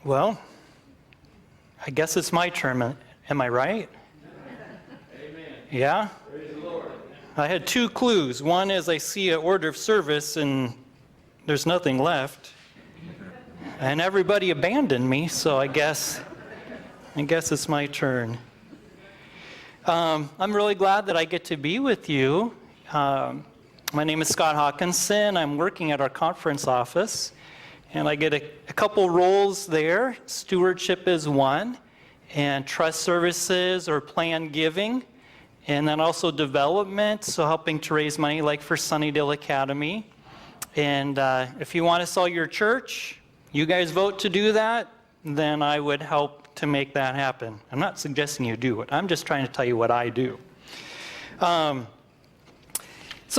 Well, I guess it's my turn. Am I right? Amen. Yeah? Praise the Lord. I had two clues. One is I see an order of service and there's nothing left. And everybody abandoned me, so I guess it's my turn. I'm really glad that I get to be with you. My name is Scott Haakenson. I'm working at our conference office, and I get a couple roles there. Stewardship is one, and trust services or planned giving, and then also development, so helping to raise money like for Sunnydale Academy. And if you want to sell your church, you guys vote to do that, then I would help to make that happen. I'm not suggesting you do it. I'm just trying to tell you what I do. So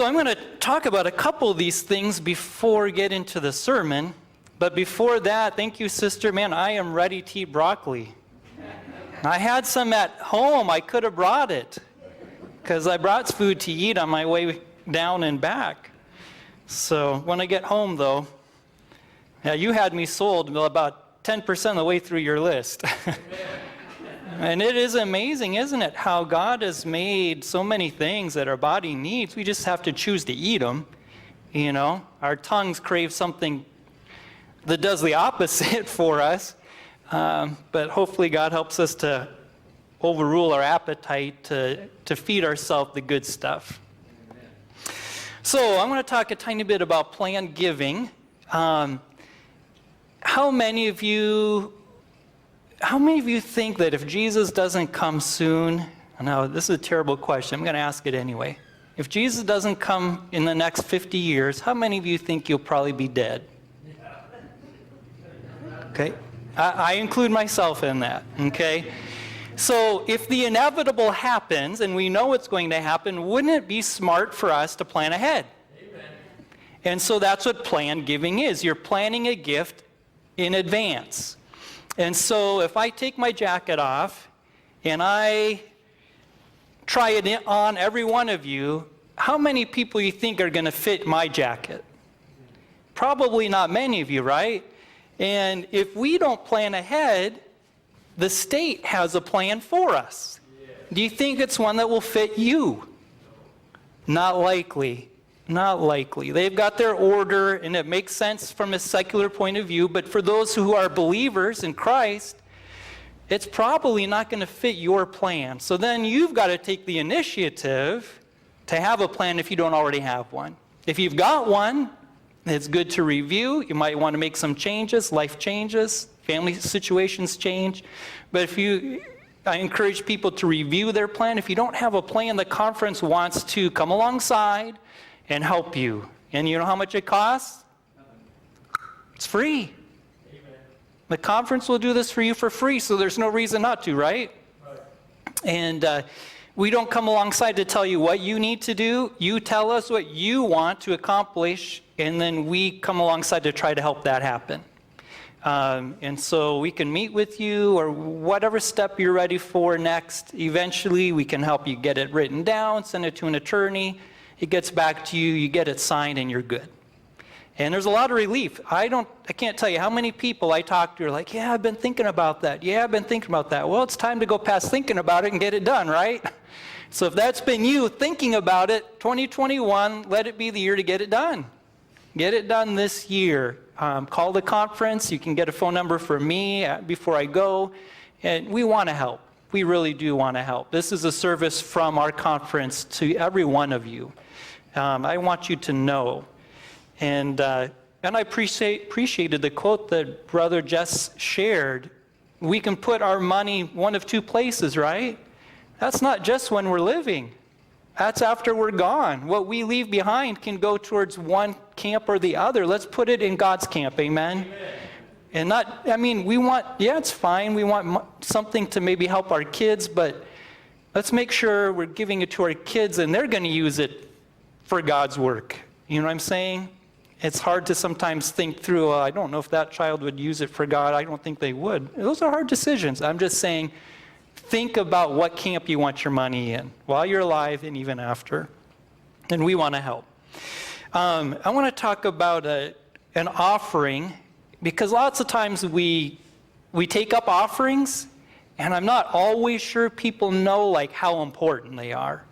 I'm going to talk about a couple of these things before we get into the sermon. But before that, thank you, sister. Man, I am ready to eat broccoli. I had some at home. I could have brought it because I brought food to eat on my way down and back. So when I get home, though, yeah, you had me sold about 10% of the way through your list. And it is amazing, isn't it, how God has made so many things that our body needs. We just have to choose to eat them. You know, our tongues crave something that does the opposite for us. But hopefully God helps us to overrule our appetite to feed ourselves the good stuff. So I'm going to talk a tiny bit about planned giving. How many of you think that if Jesus doesn't come soon, now this is a terrible question, I'm going to ask it anyway. If Jesus doesn't come in the next 50 years, how many of you think you'll probably be dead? Okay, I include myself in that, okay? So if the inevitable happens, and we know it's going to happen, wouldn't it be smart for us to plan ahead? Amen. And so that's what planned giving is. You're planning a gift in advance. And so if I take my jacket off and I try it on every one of you, how many people you think are going to fit my jacket? Probably not many of you, right? And if we don't plan ahead, the state has a plan for us. Do you think it's one that will fit you? Not likely. Not likely. They've got their order, and it makes sense from a secular point of view, but for those who are believers in Christ, it's probably not going to fit your plan. So then you've got to take the initiative to have a plan if you don't already have one. If you've got one, it's good to review. You might want to make some changes. Life changes. Family situations change. But I encourage people to review their plan. If you don't have a plan, the conference wants to come alongside and help you. And you know how much it costs? It's free. Amen. The conference will do this for you for free, so there's no reason not to, right? And we don't come alongside to tell you what you need to do. You tell us what you want to accomplish, and then we come alongside to try to help that happen. And so we can meet with you, or whatever step you're ready for next. Eventually, we can help you get it written down, send it to an attorney. It gets back to you, you get it signed, and you're good. And there's a lot of relief. I can't tell you how many people I talk to are like, yeah, I've been thinking about that. Yeah, I've been thinking about that. Well, it's time to go past thinking about it and get it done, right? So if that's been you thinking about it, 2021, let it be the year to get it done. Get it done this year. Call the conference. You can get a phone number for me before I go. And we want to help. We really do want to help. This is a service from our conference to every one of you. I want you to know. And I appreciated the quote that Brother Jess shared. We can put our money one of two places, right? That's not just when we're living. That's after we're gone. What we leave behind can go towards one camp or the other. Let's put it in God's camp, amen? And it's fine. We want something to maybe help our kids, but let's make sure we're giving it to our kids and they're going to use it for God's work. You know what I'm saying? It's hard to sometimes think through, I don't know if that child would use it for God. I don't think they would. Those are hard decisions. I'm just saying, think about what camp you want your money in while you're alive and even after. And we want to help. I want to talk about an offering, because lots of times we we take up offerings, and I'm not always sure people know like how important they are.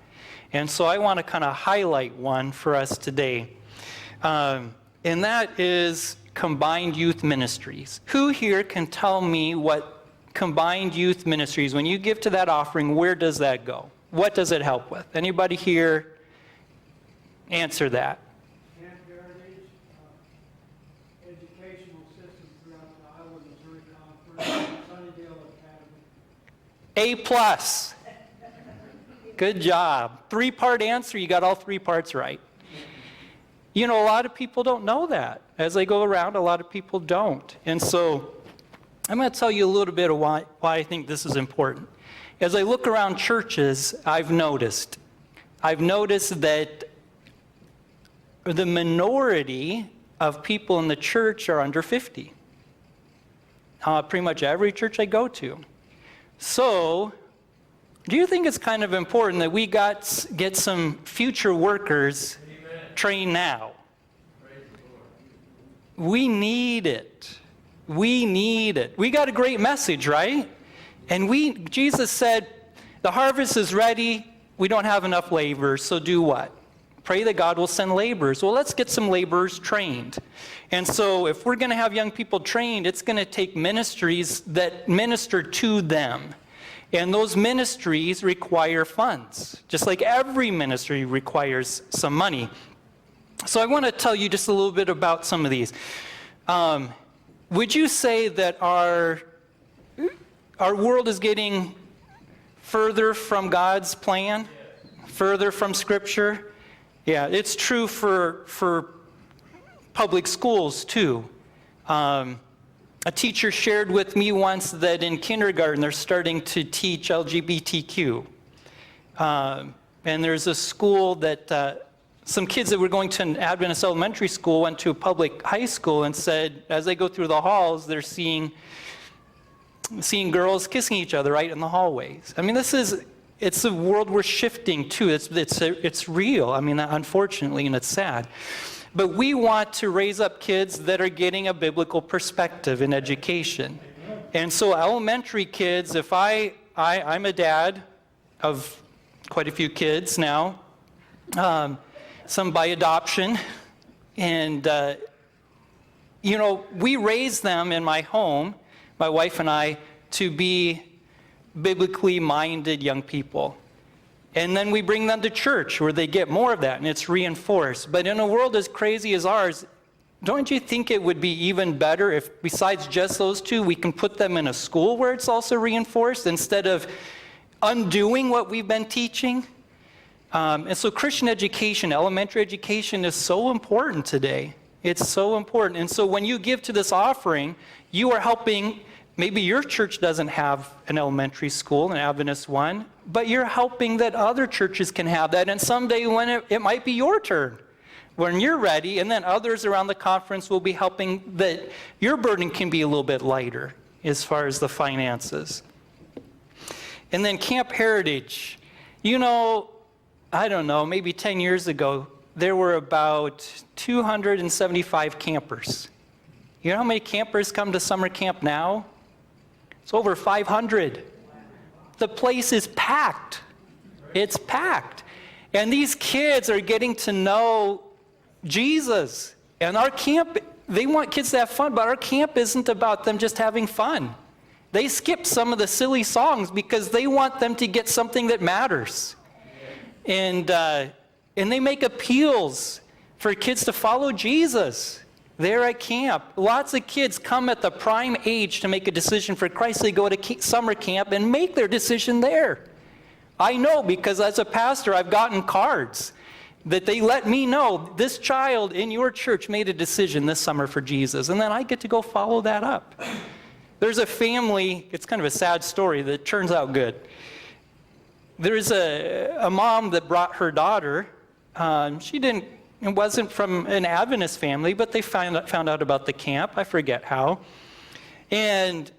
And so I want to kind of highlight one for us today. And that is combined youth ministries. Who here can tell me what combined youth ministries, when you give to that offering, where does that go? What does it help with? Anybody here answer that? Camp Heritage, educational system throughout the Iowa Missouri Conference, Sunnydale Academy. A plus. Good job. 3-part answer, you got all 3 parts right. You know, a lot of people don't know that. As they go around, a lot of people don't. And so I'm going to tell you a little bit of why I think this is important. As I look around churches, I've noticed that the minority of people in the church are under 50. Pretty much every church I go to. So, do you think it's kind of important that we get some future workers trained now? We need it. We need it. We got a great message, right? And Jesus said, the harvest is ready. We don't have enough laborers, so do what? Pray that God will send laborers. Well, let's get some laborers trained. And so if we're going to have young people trained, it's going to take ministries that minister to them. And those ministries require funds, just like every ministry requires some money. So I want to tell you just a little bit about some of these. Would you say that our world is getting further from God's plan? Further from Scripture? Yeah, it's true for public schools too. A teacher shared with me once that in kindergarten they're starting to teach LGBTQ. And there's a school that some kids that were going to an Adventist elementary school went to a public high school and said, as they go through the halls, they're seeing girls kissing each other right in the hallways. I mean, it's a world we're shifting to. It's real. I mean, unfortunately, and it's sad. But we want to raise up kids that are getting a biblical perspective in education. And so elementary kids, if I'm a dad of quite a few kids now, some by adoption, and we raise them in my home, my wife and I, to be biblically minded young people. And then we bring them to church where they get more of that and it's reinforced. But in a world as crazy as ours, don't you think it would be even better if besides just those two, we can put them in a school where it's also reinforced instead of undoing what we've been teaching? And so Christian education, elementary education is so important today. It's so important. And so when you give to this offering, you are helping. Maybe your church doesn't have an elementary school, an Adventist one, but you're helping that other churches can have that. And someday when it might be your turn, when you're ready, and then others around the conference will be helping that your burden can be a little bit lighter as far as the finances. And then Camp Heritage. I don't know, maybe 10 years ago, there were about 275 campers. You know how many campers come to summer camp now? It's over 500. The place is packed. It's packed. And these kids are getting to know Jesus. And our camp, they want kids to have fun, but our camp isn't about them just having fun. They skip some of the silly songs because they want them to get something that matters. And they make appeals for kids to follow Jesus. There at camp, lots of kids come at the prime age to make a decision for Christ. They go to summer camp and make their decision there. I know because as a pastor, I've gotten cards that they let me know, this child in your church made a decision this summer for Jesus. And then I get to go follow that up. There's a family, it's kind of a sad story that turns out good. There's a mom that brought her daughter. It wasn't from an Adventist family, but they found out about the camp. I forget how. And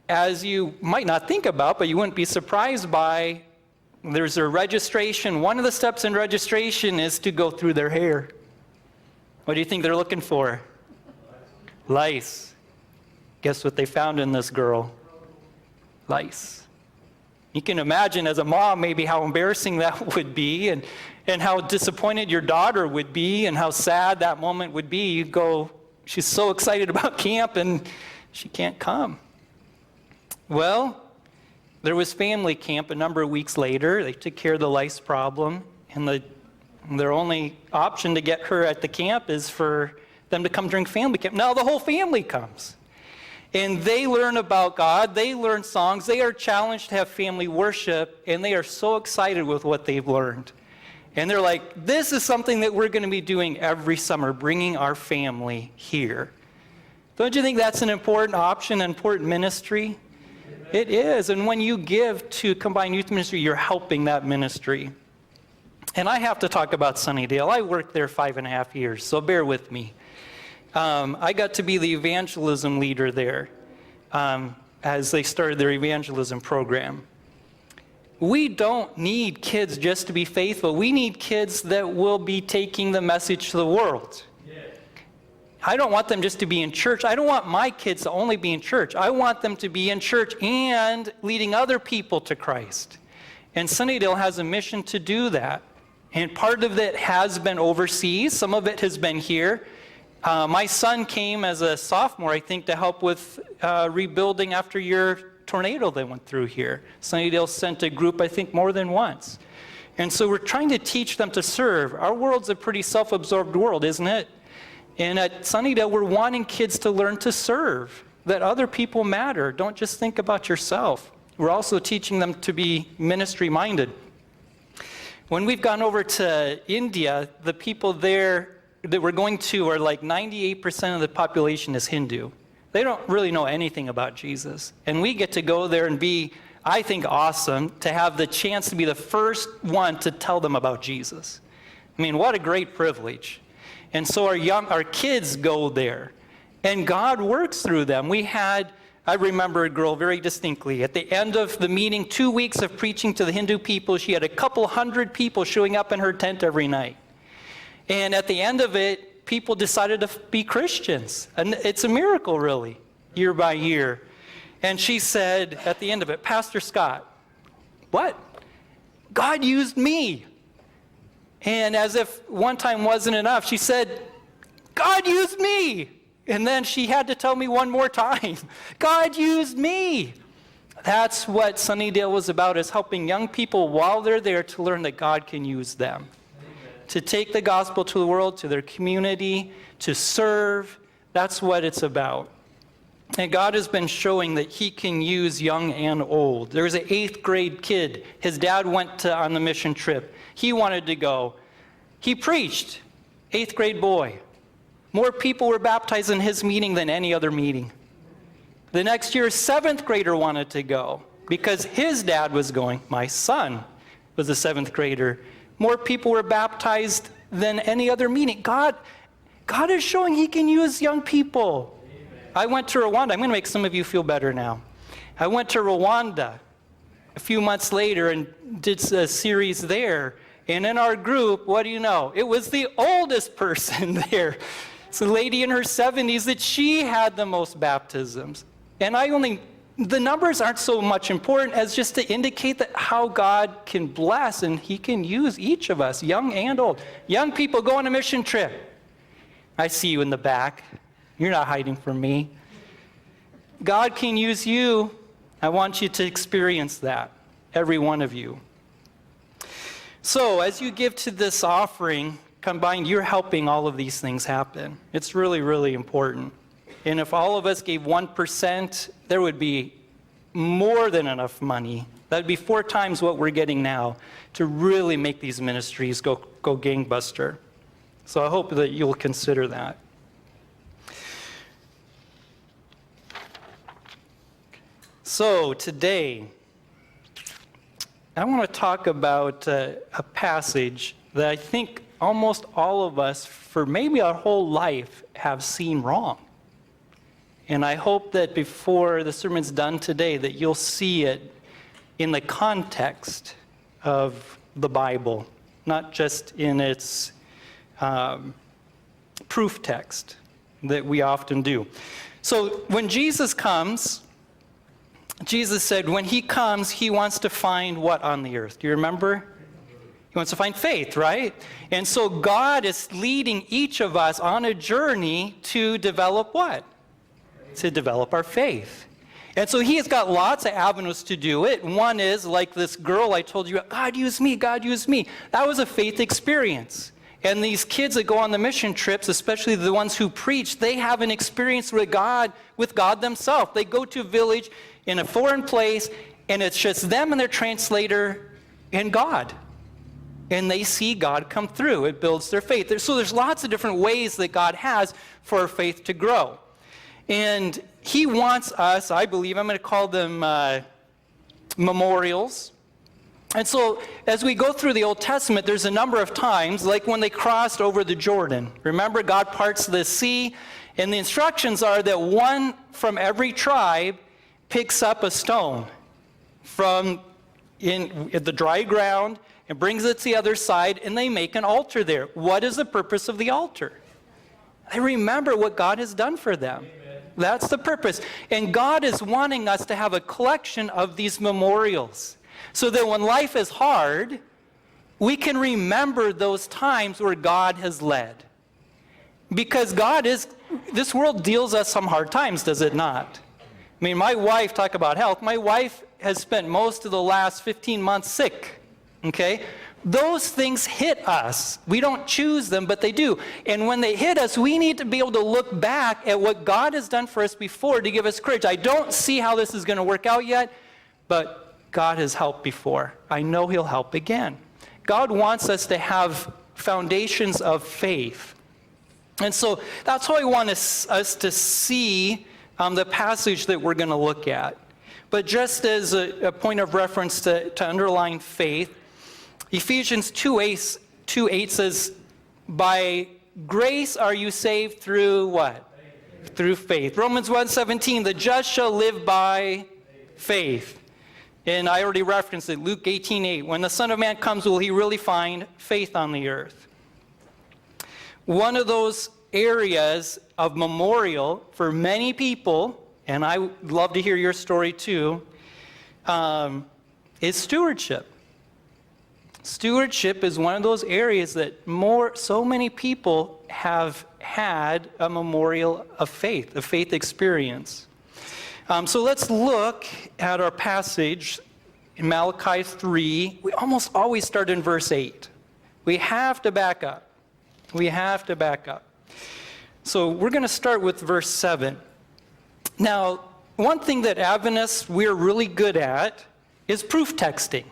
as you might not think about, but you wouldn't be surprised by, there's a registration. One of the steps in registration is to go through their hair. What do you think they're looking for? Lice. Guess what they found in this girl? Lice. You can imagine as a mom maybe how embarrassing that would be and how disappointed your daughter would be and how sad that moment would be. You go, she's so excited about camp and she can't come. Well, there was family camp a number of weeks later. They took care of the lice problem, and their only option to get her at the camp is for them to come during family camp. Now the whole family comes. And they learn about God, they learn songs, they are challenged to have family worship, and they are so excited with what they've learned. And they're like, this is something that we're going to be doing every summer, bringing our family here. Don't you think that's an important option, an important ministry? Amen. It is, and when you give to Combined Youth Ministry, you're helping that ministry. And I have to talk about Sunnydale. I worked there 5.5 years, so bear with me. I got to be the evangelism leader there as they started their evangelism program. We don't need kids just to be faithful. We need kids that will be taking the message to the world. Yes. I don't want them just to be in church. I don't want my kids to only be in church. I want them to be in church and leading other people to Christ. And Sunnydale has a mission to do that. And part of it has been overseas. Some of it has been here. My son came as a sophomore, I think, to help with rebuilding after your tornado that went through here. Sunnydale sent a group, I think, more than once. And so we're trying to teach them to serve. Our world's a pretty self-absorbed world, isn't it? And at Sunnydale, we're wanting kids to learn to serve, that other people matter. Don't just think about yourself. We're also teaching them to be ministry-minded. When we've gone over to India, the people there that we're going to are like 98% of the population is Hindu. They don't really know anything about Jesus. And we get to go there and be, I think, awesome to have the chance to be the first one to tell them about Jesus. I mean, what a great privilege. And so our kids go there. And God works through them. I remember a girl very distinctly. At the end of the meeting, 2 weeks of preaching to the Hindu people, she had a couple hundred people showing up in her tent every night. And at the end of it, people decided to be Christians. And it's a miracle, really, year by year. And she said at the end of it, Pastor Scott, what? God used me. And as if one time wasn't enough, she said, God used me. And then she had to tell me one more time, God used me. That's what Sunnydale was about, is helping young people while they're there to learn that God can use them. To take the gospel to the world, to their community, to serve. That's what it's about. And God has been showing that he can use young and old. There was an 8th grade kid. His dad went on the mission trip. He wanted to go. He preached. 8th grade boy. More people were baptized in his meeting than any other meeting. The next year, a 7th grader wanted to go because his dad was going. My son was a 7th grader. More people were baptized than any other meeting. God is showing he can use young people. Amen. I went to Rwanda. I'm going to make some of you feel better now. I went to Rwanda a few months later and did a series there. And in our group, what do you know? It was the oldest person there. It's a lady in her 70s that she had the most baptisms. And the numbers aren't so much important as just to indicate that how God can bless and he can use each of us, young and old. Young people go on a mission trip. I see you in the back. You're not hiding from me. God can use you. I want you to experience that, every one of you. So as you give to this offering, combined, you're helping all of these things happen. It's really, really important. And if all of us gave 1%, there would be more than enough money. That would be 4 times what we're getting now to really make these ministries go gangbuster. So I hope that you'll consider that. So today, I want to talk about a passage that I think almost all of us, for maybe our whole life, have seen wrong. And I hope that before the sermon's done today, that you'll see it in the context of the Bible, not just in its proof text that we often do. So when Jesus comes, Jesus said when he comes, he wants to find what on the earth? Do you remember? He wants to find faith, right? And so God is leading each of us on a journey to develop what? To develop our faith. And so he has got lots of avenues to do it. One is like this girl I told you, God use me, God use me. That was a faith experience. And these kids that go on the mission trips, especially the ones who preach, they have an experience with God themselves. They go to a village in a foreign place, and it's just them and their translator and God. And they see God come through. It builds their faith. So there's lots of different ways that God has for our faith to grow. And he wants us, I believe, I'm going to call them memorials. And so as we go through the Old Testament, there's a number of times, like when they crossed over the Jordan. Remember, God parts the sea, and the instructions are that one from every tribe picks up a stone from in the dry ground and brings it to the other side, and they make an altar there. What is the purpose of the altar? They remember what God has done for them. Amen. That's the purpose. And God is wanting us to have a collection of these memorials so that when life is hard, we can remember those times where God has led. Because this world deals us some hard times, does it not? I mean, my wife, talk about health, my wife has spent most of the last 15 months sick, okay? Those things hit us. We don't choose them, but they do. And when they hit us, we need to be able to look back at what God has done for us before to give us courage. I don't see how this is going to work out yet, but God has helped before. I know he'll help again. God wants us to have foundations of faith. And so that's how I want us to see the passage that we're going to look at. But just as a point of reference to underline faith, Ephesians 2:8 says, by grace are you saved through what? Faith. Through faith. Romans 1:17, the just shall live by faith. And I already referenced it, Luke 18:8, when the Son of Man comes, will he really find faith on the earth? One of those areas of memorial for many people, and I would love to hear your story too, is stewardship. Stewardship is one of those areas that so many people have had a memorial of faith, a faith experience. So let's look at our passage in Malachi 3. We almost always start in verse 8. We have to back up. We have to back up. So we're going to start with verse 7. Now, one thing that Adventists, we're really good at is proof texting.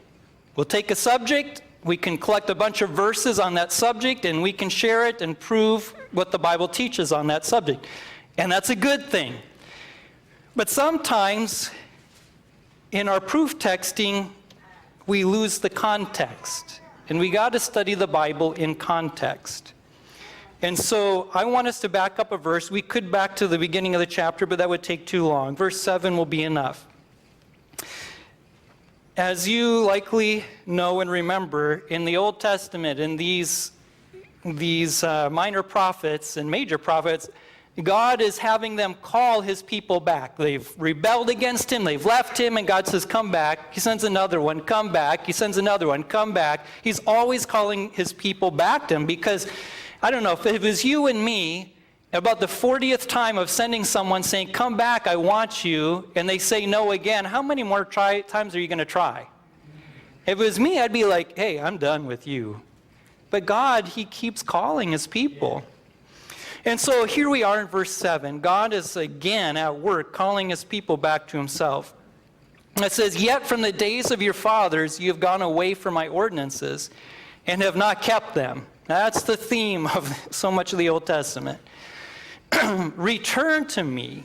We'll take a subject, we can collect a bunch of verses on that subject, and we can share it and prove what the Bible teaches on that subject. And that's a good thing. But sometimes in our proof texting, we lose the context. And we got to study the Bible in context. And so I want us to back up a verse. We could back to the beginning of the chapter, but that would take too long. Verse 7 will be enough. As you likely know and remember, in the Old Testament, in these minor prophets and major prophets, God is having them call his people back. They've rebelled against him, they've left him, and God says, come back. He sends another one, come back. He sends another one, come back. He's always calling his people back to him because, I don't know, if it was you and me, about the 40th time of sending someone saying, come back, I want you, and they say no again, how many more times are you going to try? If it was me, I'd be like, hey, I'm done with you. But God, he keeps calling his people. And so here we are in verse 7. God is again at work calling his people back to himself. It says, yet from the days of your fathers you have gone away from my ordinances and have not kept them. That's the theme of so much of the Old Testament. Return to me,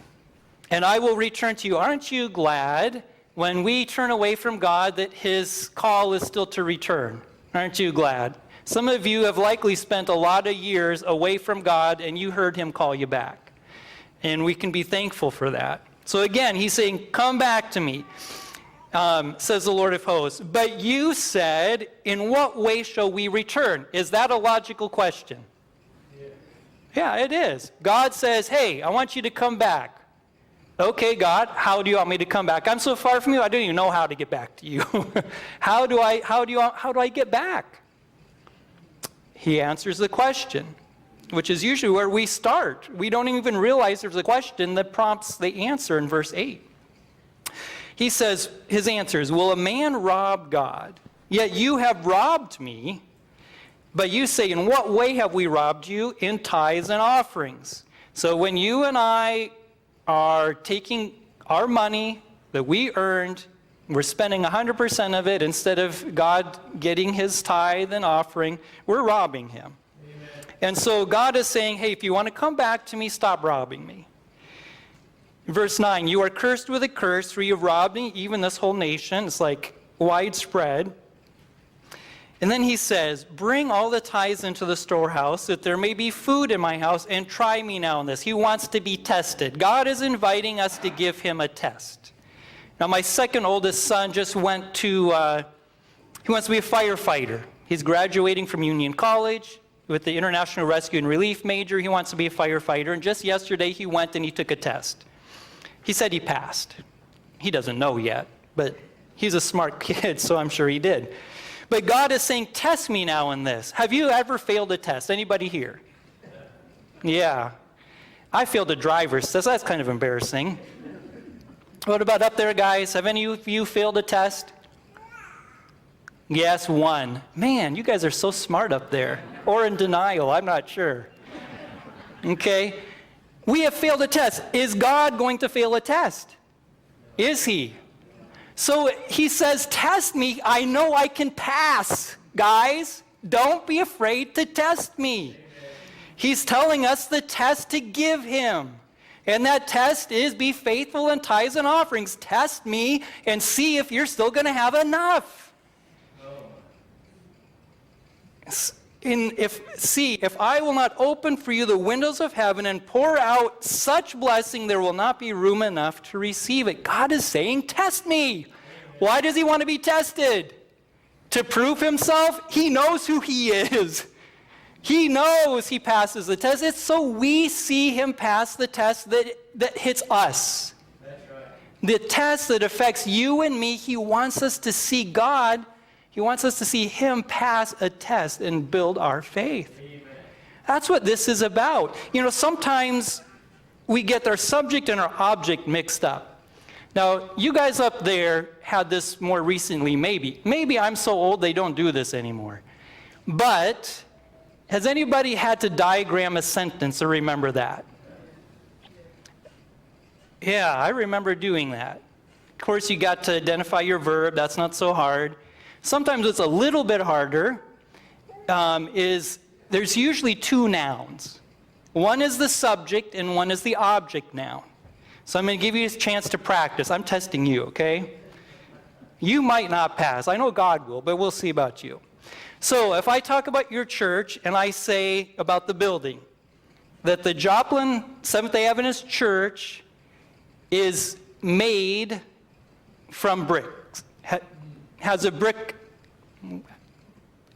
and I will return to you. Aren't you glad when we turn away from God that his call is still to return? Aren't you glad? Some of you have likely spent a lot of years away from God, and you heard him call you back. And we can be thankful for that. So again, he's saying, come back to me, says the Lord of hosts. But you said, in what way shall we return? Is that a logical question? Yeah, it is. God says, hey, I want you to come back. Okay, God, how do you want me to come back? I'm so far from you, I don't even know how to get back to you. How do I get back? He answers the question, which is usually where we start. We don't even realize there's a question that prompts the answer in verse 8. He says, his answer is, will a man rob God? Yet you have robbed me. But you say, in what way have we robbed you? In tithes and offerings. So when you and I are taking our money that we earned, we're spending 100% of it instead of God getting his tithe and offering, we're robbing him. Amen. And so God is saying, hey, if you want to come back to me, stop robbing me. Verse 9, you are cursed with a curse, for you have robbed me, even this whole nation. It's like widespread. And then he says, bring all the tithes into the storehouse, that there may be food in my house, and try me now in this. He wants to be tested. God is inviting us to give him a test. Now, my second oldest son just went to, he wants to be a firefighter. He's graduating from Union College with the International Rescue and Relief major. He wants to be a firefighter. And just yesterday, he went and he took a test. He said he passed. He doesn't know yet, but he's a smart kid, so I'm sure he did. But God is saying, test me now in this. Have you ever failed a test? Anybody here? Yeah. I failed a driver's test. That's kind of embarrassing. What about up there, guys? Have any of you failed a test? Yes, one. Man, you guys are so smart up there. Or in denial, I'm not sure. Okay. We have failed a test. Is God going to fail a test? Is he? So he says, test me. I know I can pass. Guys, don't be afraid to test me. He's telling us the test to give him. And that test is be faithful in tithes and offerings. Test me and see if you're still going to have enough. If I will not open for you the windows of heaven and pour out such blessing, there will not be room enough to receive it. God is saying, test me. Why does he want to be tested? To prove himself? He knows who he is. He knows he passes the test. It's so we see him pass the test that hits us. That's right. The test that affects you and me, he wants us to see God. He wants us to see him pass a test and build our faith. Amen. That's what this is about. You know, sometimes we get our subject and our object mixed up. Now, you guys up there had this more recently, maybe. Maybe I'm so old they don't do this anymore. But has anybody had to diagram a sentence or remember that? Yeah, I remember doing that. Of course, you got to identify your verb. That's not so hard. Sometimes it's a little bit harder. There's usually two nouns. One is the subject and one is the object noun. So I'm going to give you a chance to practice. I'm testing you, okay? You might not pass. I know God will, but we'll see about you. So if I talk about your church and I say about the building, that the Joplin Seventh-day Adventist Church is made from bricks, has a brick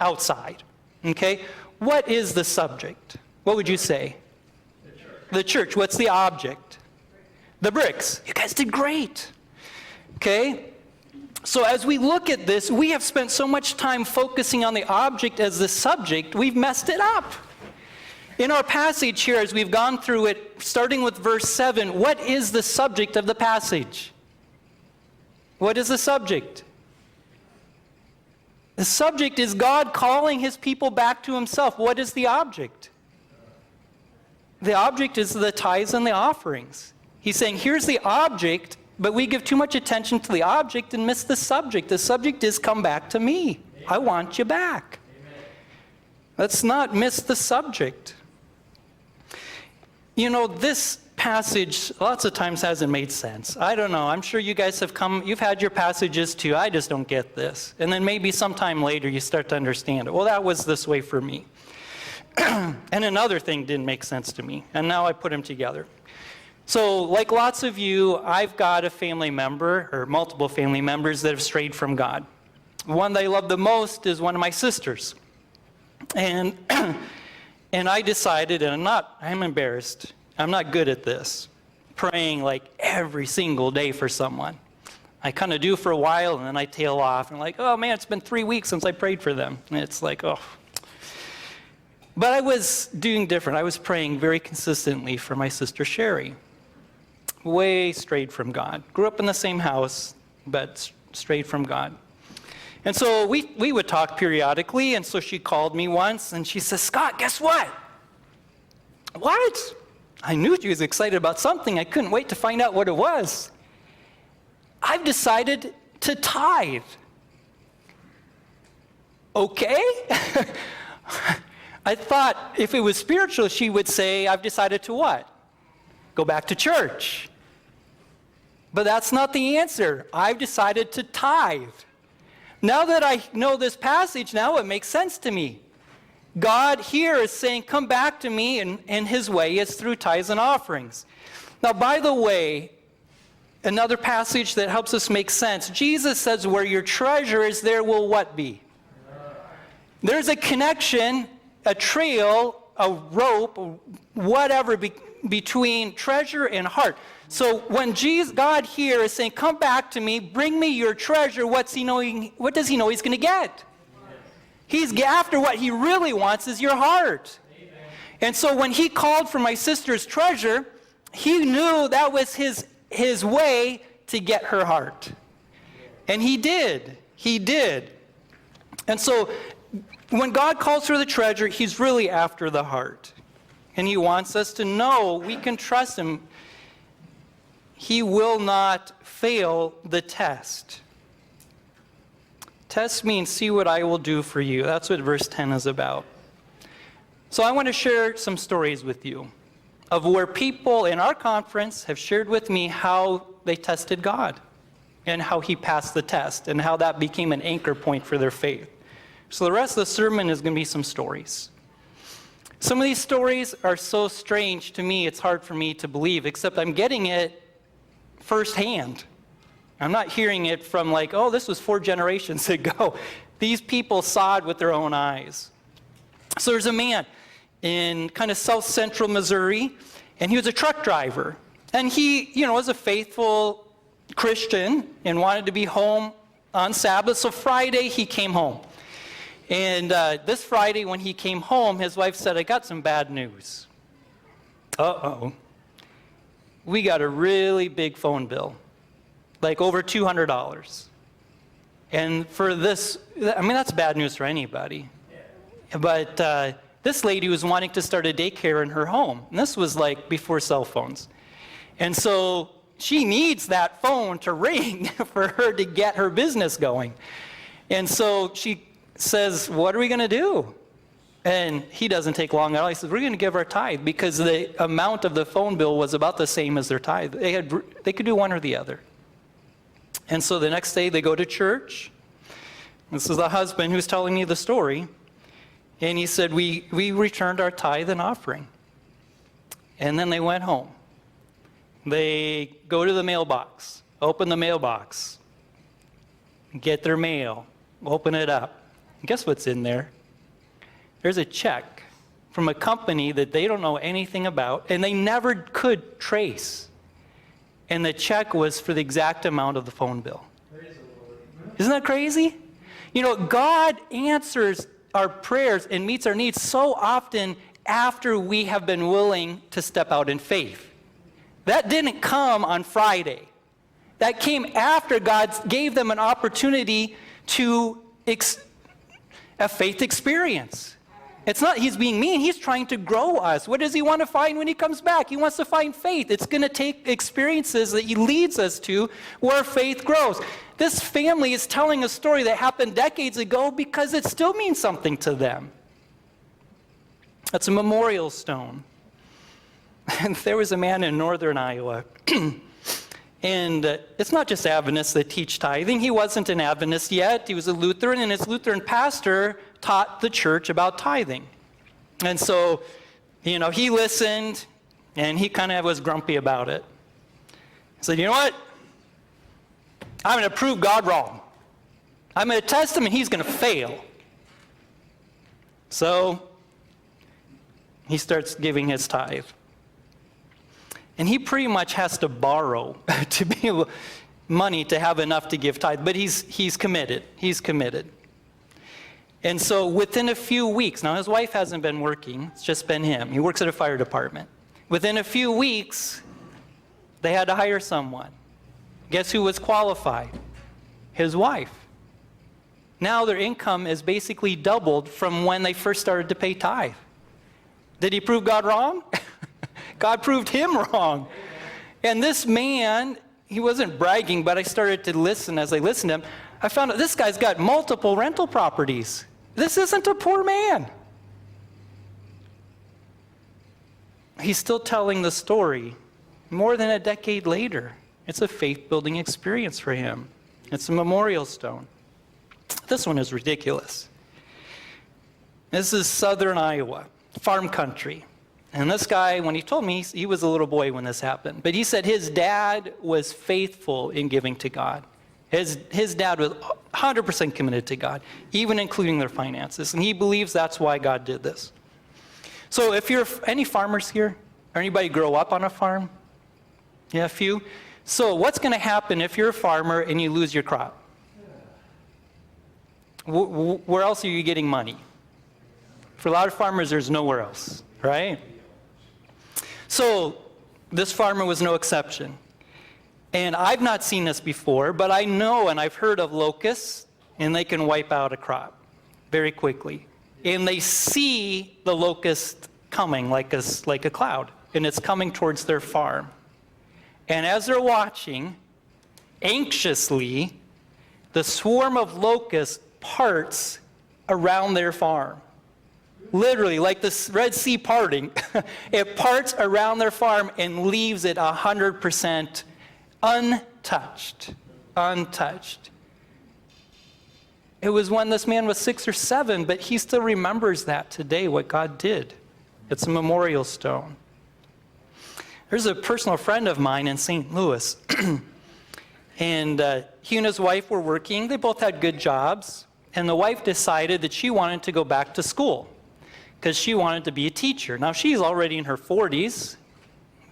outside, okay? What is the subject? What would you say? The church. The church. What's the object? The bricks. You guys did great. Okay? So as we look at this, we have spent so much time focusing on the object as the subject, we've messed it up. In our passage here, as we've gone through it, starting with verse 7, what is the subject of the passage? What is the subject? The subject is God calling his people back to himself. What is the object? The object is the tithes and the offerings. He's saying, here's the object, but we give too much attention to the object and miss the subject. The subject is come back to me. Amen. I want you back. Amen. Let's not miss the subject. You know, this passage lots of times hasn't made sense. I don't know. I'm sure you guys you've had your passages too. I just don't get this. And then maybe sometime later you start to understand it. Well, that was this way for me. And another thing didn't make sense to me. And now I put them together. So, like lots of you, I've got a family member, or multiple family members, that have strayed from God. The one that I love the most is one of my sisters. And I decided, and I'm embarrassed, I'm not good at this, praying like every single day for someone. I kind of do for a while, and then I tail off, and like, oh man, it's been 3 weeks since I prayed for them. And it's like, oh. But I was doing different. I was praying very consistently for my sister Sherry. Way strayed from God. Grew up in the same house, but strayed from God. And so we would talk periodically, and so she called me once, and she says, Scott, guess what? What? I knew she was excited about something. I couldn't wait to find out what it was. I've decided to tithe. Okay? I thought if it was spiritual, she would say, I've decided to what? Go back to church. But that's not the answer. I've decided to tithe. Now that I know this passage, now it makes sense to me. God here is saying, come back to me, and his way is through tithes and offerings. Now, by the way, another passage that helps us make sense. Jesus says, where your treasure is, there will what be? There's a connection, a trail, a rope, whatever, between treasure and heart. So when God here is saying, come back to me, bring me your treasure, what does he know he's going to get? He's after what he really wants is your heart. Amen. And so when he called for my sister's treasure, he knew that was his way to get her heart. And he did. He did. And so when God calls for the treasure, he's really after the heart. And he wants us to know we can trust him. He will not fail the test. Test means see what I will do for you. That's what verse 10 is about. So I want to share some stories with you of where people in our conference have shared with me how they tested God and how he passed the test and how that became an anchor point for their faith. So the rest of the sermon is going to be some stories. Some of these stories are so strange to me, it's hard for me to believe, except I'm getting it firsthand. I'm not hearing it from like, oh, this was 4 generations ago. These people saw it with their own eyes. So there's a man in kind of south central Missouri, and he was a truck driver. And he, was a faithful Christian and wanted to be home on Sabbath. So Friday, he came home. And this Friday, when he came home, his wife said, I got some bad news. Uh-oh. We got a really big phone bill, like over $200. And for this, that's bad news for anybody. But this lady was wanting to start a daycare in her home. And this was like before cell phones. And so she needs that phone to ring for her to get her business going. And so she says, what are we going to do? And he doesn't take long at all. He says, we're going to give our tithe, because the amount of the phone bill was about the same as their tithe. They could do one or the other. And so the next day they go to church. This is the husband who's telling me the story. And he said, we returned our tithe and offering. And then they went home. They go to the mailbox, open the mailbox, get their mail, open it up. And guess what's in there? There's a check from a company that they don't know anything about, and they never could trace. And the check was for the exact amount of the phone bill. Isn't that crazy? God answers our prayers and meets our needs so often after we have been willing to step out in faith. That didn't come on Friday. That came after God gave them an opportunity to a faith experience. It's not he's being mean. He's trying to grow us. What does he want to find when he comes back? He wants to find faith. It's going to take experiences that he leads us to where faith grows. This family is telling a story that happened decades ago because it still means something to them. That's a memorial stone. And there was a man in northern Iowa. And it's not just Adventists that teach tithing. He wasn't an Adventist yet. He was a Lutheran, and his Lutheran pastor taught the church about tithing. And so, he listened, and he kind of was grumpy about it. He said, you know what? I'm going to prove God wrong. I'm going to test him, and he's going to fail. So he starts giving his tithe. And he pretty much has to borrow to be able, money to have enough to give tithe. But he's committed. He's committed. And so within a few weeks, now his wife hasn't been working, it's just been him. He works at a fire department. Within a few weeks, they had to hire someone. Guess who was qualified? His wife. Now their income is basically doubled from when they first started to pay tithe. Did he prove God wrong? God proved him wrong. And this man, he wasn't bragging, but I started to listen. As I listened to him, I found out this guy's got multiple rental properties. This isn't a poor man. He's still telling the story more than a decade later. It's a faith-building experience for him. It's a memorial stone. This one is ridiculous. This is southern Iowa, farm country. And this guy, when he told me, he was a little boy when this happened. But he said his dad was faithful in giving to God. His dad was 100% committed to God, even including their finances. And he believes that's why God did this. So if you're any farmers here, or anybody grow up on a farm? Yeah, a few. So what's going to happen if you're a farmer and you lose your crop? Where else are you getting money? For a lot of farmers, there's nowhere else, right? So this farmer was no exception. And I've not seen this before, but I know and I've heard of locusts, and they can wipe out a crop very quickly. And they see the locust coming like a cloud, and it's coming towards their farm. And as they're watching, anxiously, the swarm of locusts parts around their farm. Literally, like the Red Sea parting, it parts around their farm and leaves it 100% untouched. Untouched. It was when this man was 6 or 7, but he still remembers that today, what God did. It's a memorial stone. There's a personal friend of mine in St. Louis, and he and his wife were working. They both had good jobs, and the wife decided that she wanted to go back to school because she wanted to be a teacher. Now, she's already in her 40s,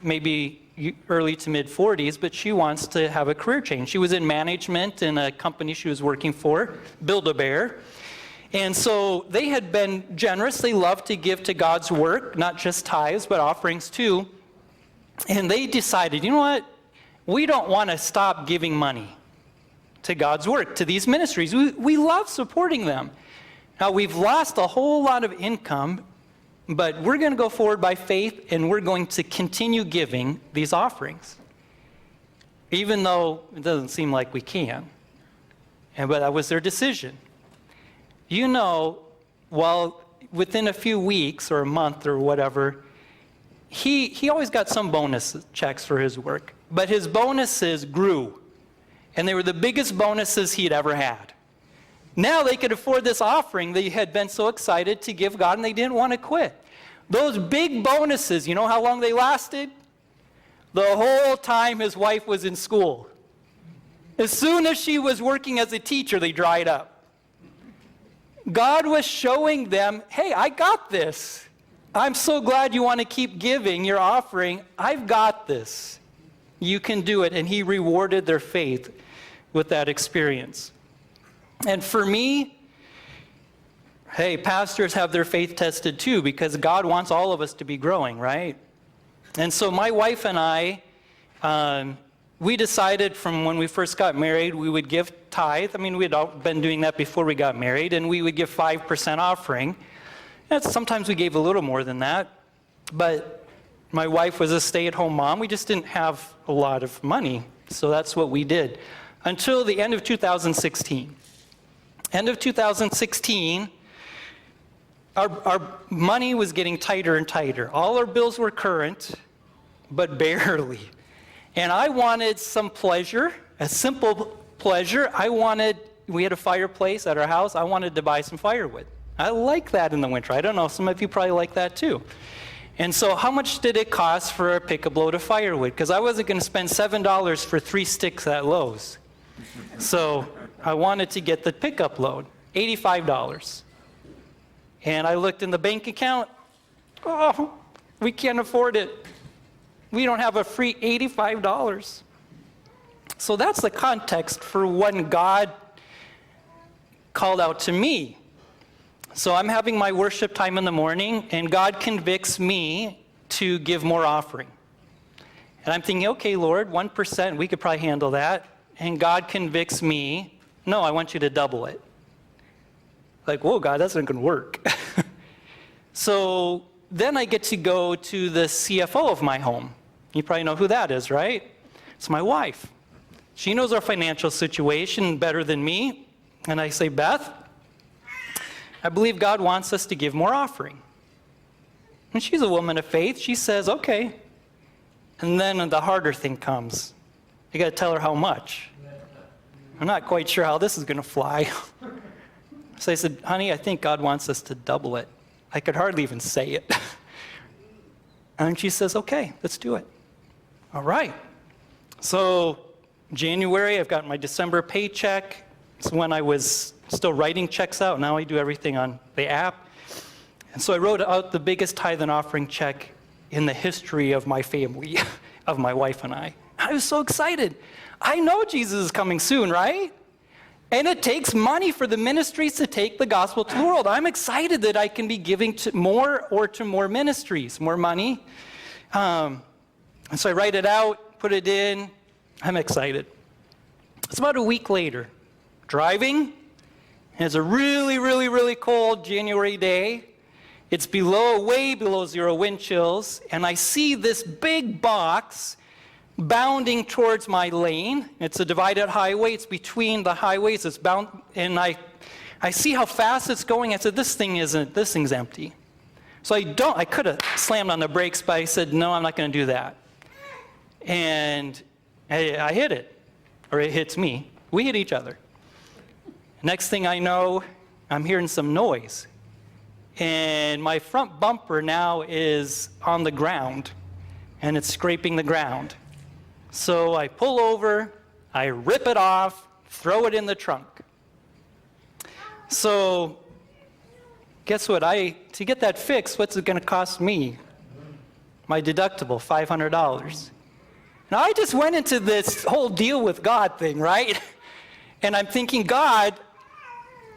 maybe early to mid 40s, but she wants to have a career change. She was in management in a company she was working for, Build-A-Bear. And so they had been generous. They loved to give to God's work, not just tithes, but offerings too. And they decided, you know what? We don't want to stop giving money to God's work, to these ministries. We love supporting them. Now, we've lost a whole lot of income, but we're going to go forward by faith, and we're going to continue giving these offerings, even though it doesn't seem like we can. But that was their decision. You know, well, within a few weeks or a month or whatever, he always got some bonus checks for his work, but his bonuses grew, and they were the biggest bonuses he'd ever had. Now they could afford this offering they had been so excited to give God, and they didn't want to quit. Those big bonuses, you know how long they lasted? The whole time his wife was in school. As soon as she was working as a teacher, they dried up. God was showing them, hey, I got this. I'm so glad you want to keep giving your offering. I've got this. You can do it. And he rewarded their faith with that experience. And for me, hey, pastors have their faith tested too, because God wants all of us to be growing, right? And so my wife and I, we decided from when we first got married, we would give tithe. I mean, we'd all been doing that before we got married, and we would give 5% offering. And sometimes we gave a little more than that, but my wife was a stay-at-home mom. We just didn't have a lot of money, so that's what we did until the end of 2016. End of 2016, our money was getting tighter and tighter. All our bills were current, but barely. And I wanted some pleasure, a simple pleasure. We had a fireplace at our house. I wanted to buy some firewood. I like that in the winter. I don't know, some of you probably like that too. And so how much did it cost for a pickup load of firewood? Because I wasn't going to spend $7 for 3 sticks at Lowe's. So I wanted to get the pickup load, $85. And I looked in the bank account. Oh, we can't afford it. We don't have a free $85. So that's the context for when God called out to me. So I'm having my worship time in the morning, and God convicts me to give more offering. And I'm thinking, okay, Lord, 1%, we could probably handle that. And God convicts me, no, I want you to double it. Like, whoa, God, that's not going to work. So then I get to go to the CFO of my home. You probably know who that is, right? It's my wife. She knows our financial situation better than me. And I say, Beth, I believe God wants us to give more offering. And she's a woman of faith. She says, okay. And then the harder thing comes. You got to tell her how much. I'm not quite sure how this is going to fly. So I said, honey, I think God wants us to double it. I could hardly even say it. And she says, okay, let's do it. All right. So January, I've got my December paycheck. It's when I was still writing checks out. Now I do everything on the app. And so I wrote out the biggest tithe and offering check in the history of my family, of my wife and I. I was so excited. I know Jesus is coming soon, right? And it takes money for the ministries to take the gospel to the world. I'm excited that I can be giving to more ministries, more money. And so I write it out, put it in. I'm excited. It's about a week later. Driving. And it's a really, really, really cold January day. It's way below zero wind chills. And I see this big box bounding towards my lane. It's a divided highway. It's between the highways. It's bound, and I see how fast it's going. I said, this thing's empty. So I could have slammed on the brakes, but I said, no, I'm not going to do that. And I hit it, or it hits me. We hit each other. Next thing I know, I'm hearing some noise. And my front bumper now is on the ground, and it's scraping the ground. So I pull over, I rip it off, throw it in the trunk. So guess what? To get that fixed, what's it going to cost me? My deductible, $500. Now I just went into this whole deal with God thing, right? And I'm thinking, God,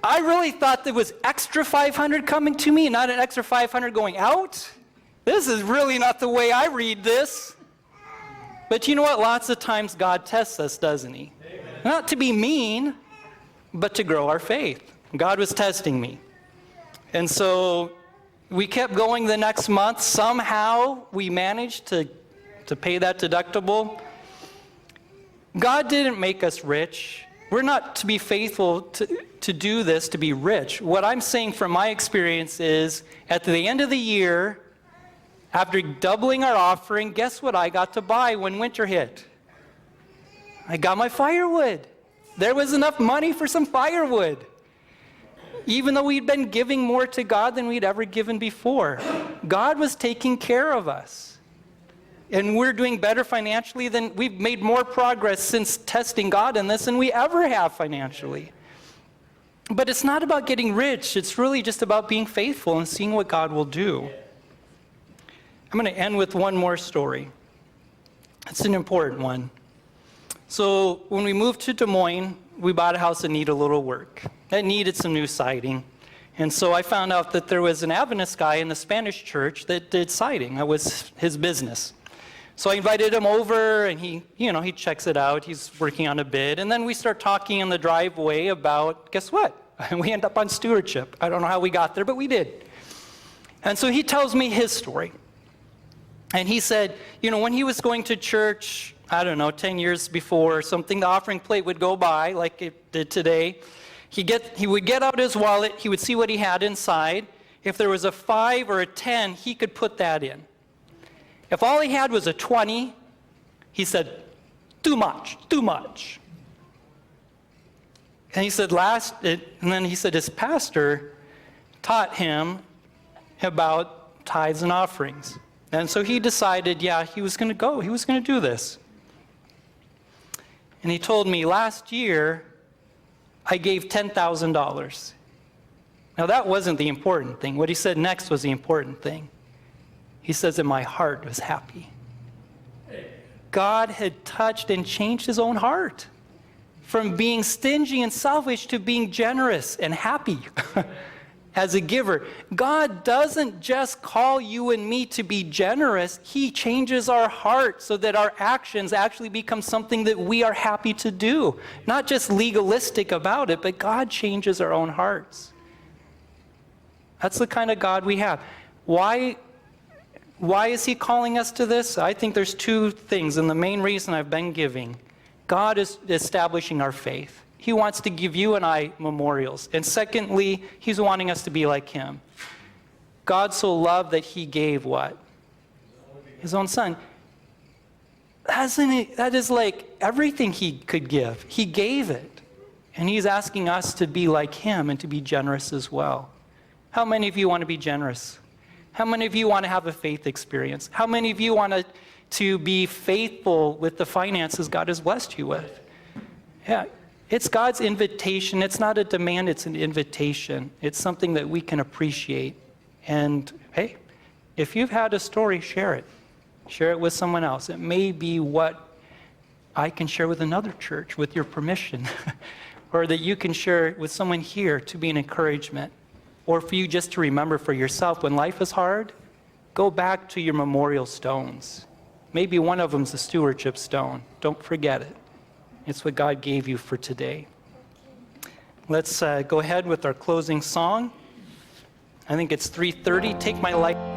I really thought there was extra $500 coming to me, not an extra $500 going out. This is really not the way I read this. But you know what? Lots of times God tests us, doesn't he? Amen. Not to be mean, but to grow our faith. God was testing me. And so we kept going the next month. Somehow we managed to pay that deductible. God didn't make us rich. We're not to be faithful to do this to be rich. What I'm saying from my experience is at the end of the year, after doubling our offering, guess what I got to buy when winter hit? I got my firewood. There was enough money for some firewood. Even though we'd been giving more to God than we'd ever given before. God was taking care of us. And we're doing better financially than we've made more progress since testing God in this than we ever have financially. But it's not about getting rich. It's really just about being faithful and seeing what God will do. I'm going to end with one more story. It's an important one. So when we moved to Des Moines, we bought a house that needed a little work. It needed some new siding. And so I found out that there was an Adventist guy in the Spanish church that did siding. That was his business. So I invited him over, and he checks it out. He's working on a bid. And then we start talking in the driveway about, guess what? We end up on stewardship. I don't know how we got there, but we did. And so he tells me his story. And he said, when he was going to church, 10 years before, something, the offering plate would go by like it did today. He would get out his wallet, he would see what he had inside. If there was a 5 or a 10, he could put that in. If all he had was a 20, he said, too much. And he said and then he said his pastor taught him about tithes and offerings. And so he decided, he was going to go. He was going to do this. And he told me, last year, I gave $10,000. Now, that wasn't the important thing. What he said next was the important thing. He says that my heart was happy. God had touched and changed his own heart from being stingy and selfish to being generous and happy as a giver. God doesn't just call you and me to be generous. He changes our heart so that our actions actually become something that we are happy to do. Not just legalistic about it, but God changes our own hearts. That's the kind of God we have. Why is he calling us to this? I think there's two things, and the main reason I've been giving. God is establishing our faith. He wants to give you and I memorials. And secondly, he's wanting us to be like him. God so loved that he gave what? His own son. That is like everything he could give. He gave it. And he's asking us to be like him and to be generous as well. How many of you want to be generous? How many of you want to have a faith experience? How many of you want to be faithful with the finances God has blessed you with? Yeah. It's God's invitation. It's not a demand, it's an invitation. It's something that we can appreciate. And hey, if you've had a story, share it. Share it with someone else. It may be what I can share with another church with your permission, or that you can share it with someone here to be an encouragement, or for you just to remember for yourself when life is hard, go back to your memorial stones. Maybe one of them's the stewardship stone. Don't forget it. It's what God gave you for today. Let's go ahead with our closing song. I think it's 3:30. Take my life.